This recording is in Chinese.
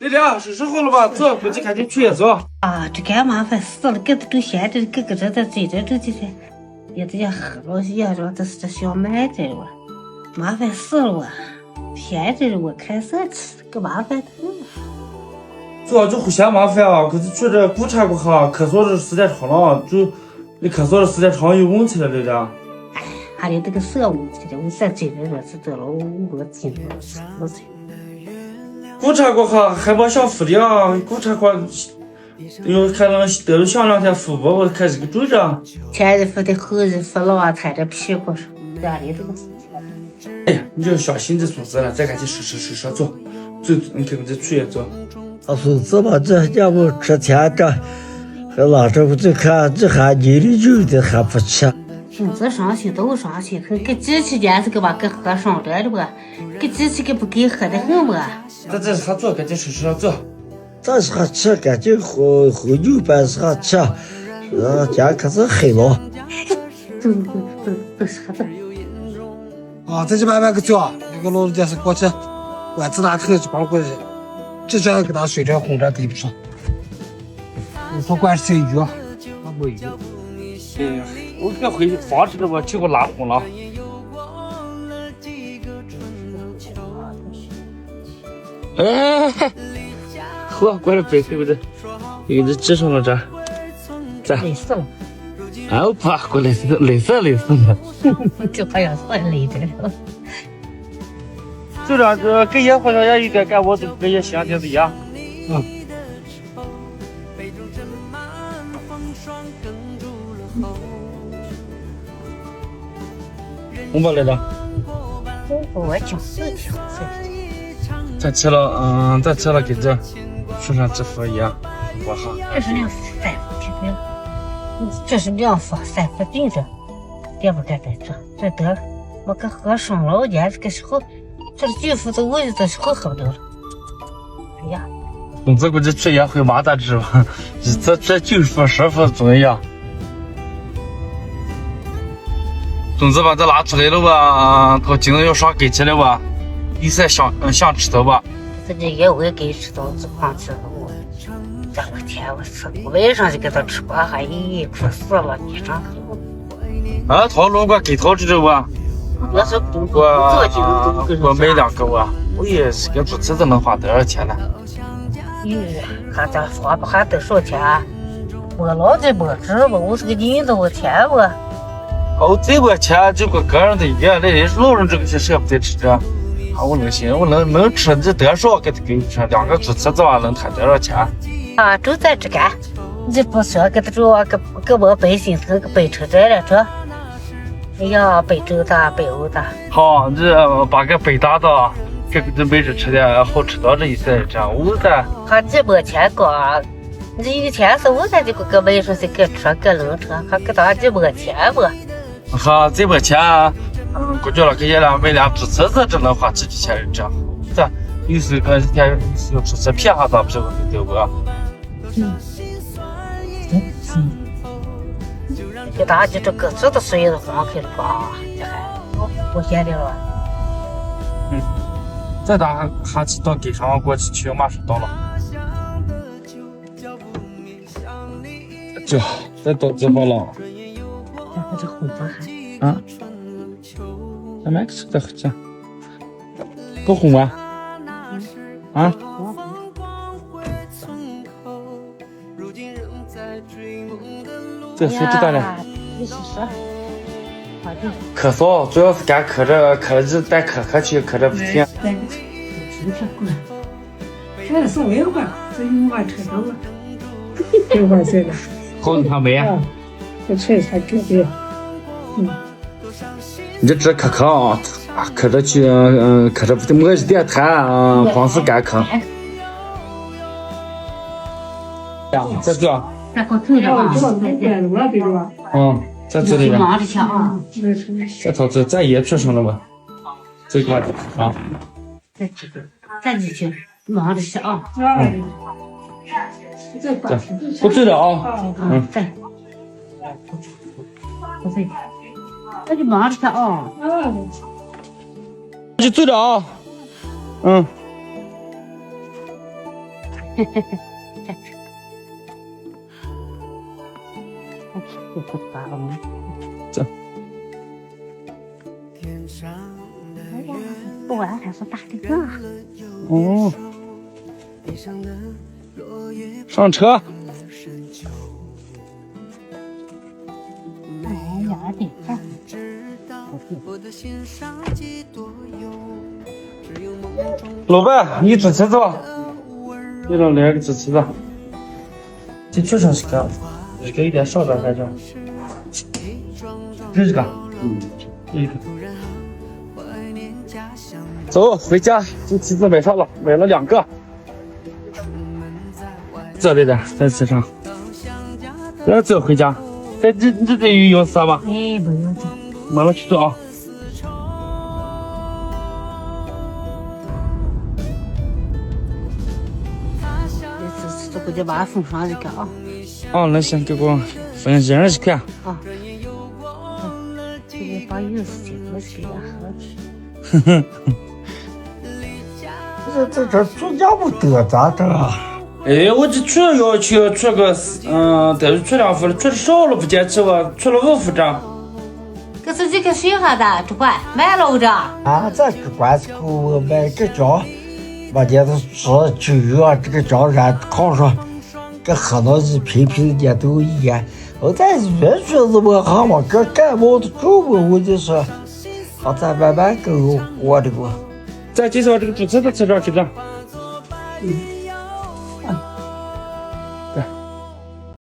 丽丽，是时候了吧？走，回去赶紧去也走。啊，这干麻烦死了，给他都闲着，给这在追着这也得喝了也着，这是这小麦着我，麻烦死了我，闲着我看啥吃，个麻烦头。主要就互相麻烦啊！可是去这顾察过哈，咳嗽的时间长了，就你咳嗽的时间长有问题了，丽丽。还得这个色问题的，我再追着这是得了我筋了，我操！顾察过哈，还没想服的啊！顾察过，又看到得了想2天服不，我开始给追着。前日服的后日服了啊，踩着屁股上，家里这个事情。哎呀，你就相信这孙子了，再赶紧试走，你看看这去也走。孙子吧，这家伙吃天这还拉着我这看这还泥里有的还不吃。孙子伤心都伤心，给机器件是给把给喝伤着的吧？给机器给不给喝的很吧？这还走，赶紧试走。这是还吃，赶紧喝牛板是还吃，家可是黑了。都是喝的。啊，这就慢慢个走，那个老电视过去，我自打头就跑过去，这叫给他水着红着对不上。你说管是鱼，我没鱼。我给回去放着的吧，结果拉红了。哎，嚯，关了背对不对？给这系上了这，在。累死了。哎，我怕过来累死了。就好像算累着了。就这个跟也好像也有点干，我跟也想的一样。红包来了。我就是挺咱吃了，咱吃了跟这手上支付一样，我哈。这是2副3副这个，这是2副3副顶着，别不该在这得我给喝伤了，我家这个时候，这9副都我这时候喝不得了。哎呀，公子估计去也会骂咱知吧？这9副10副重要。粽子把这拿出来了吧，他今天要上给去了吧？你是想吃的吧？自己也会给吃到这胖吃的我，这我天，我吃晚上就给他吃吧，还哭死了，你上啊，他如果给他知道吧？我是我买2个吧，我也是个主吃子能花多少钱呢？还咱花不还得少钱？我老子不吃吧，我是个人子，我天我。哦，这个钱就跟个人的一样，那老人这个些舍不得吃啊，我能行，我能吃这多少给你吃，2个猪翅子吧能谈多少钱？啊，就在这干，你不说给他说给我背心疼个背车这了这，哎呀背周大背欧大。好，这把个背大的，给这每日吃点好吃的这一些这样我的。还几毛钱个，你一天是我才就给买出去给吃给冷吃，还给他几毛钱不？好，这把钱，估计了给爷俩买2猪翅子，只能花几千人这样。这有时个一天有猪翅片还咋不是对不？给他就这个这都水都放开了吧？这还我闲的了。再打还去到给上过去，马上到了。这再到这好了。这红包还啊？咱买个吃的吃，够红吗？啊？这谁知道了？咳嗽主要是干咳着就带咳去，咳着不停。这是文化，这文化车上了，文化这个。好，你看没啊？这菜才准备。你这咳咳啊，咳着去，咳着不停，摸着点痰，光是干咳。在这。再给我头着吧。在这里。忙着去啊。在头这咱也吃上了吗？这个啊。再继续忙着去啊。不对了啊。再。那就忙着去啊。就对了啊。走。不然还是打的个。哦，上车。老板，你支车子吧？给了2个支车子。这确实是个，这个有点少点感觉。这个，这个。走，回家。这旗子买上了，买了2个。这里的在车上，然后走回家。这有钥匙吗？哎，不用走。马上去做啊。这回就把它封上这个啊。哦，那行，给我分析人去看。啊。这个把钥匙我是给他呵呵。这住家不得咋整啊？哎，我这出要求出个但是出2副了，出的少了不坚持我，出了5副这。可是这个谁哈的主管买了这？啊，这主管是给我买个姜，我家的吃酒啊，这个姜然炕上，跟喝到一瓶瓶的都一样。我在越觉得我好嘛，这感冒的够我就说，好再慢慢给我的我。再介绍这个主车的车上去的。嗯。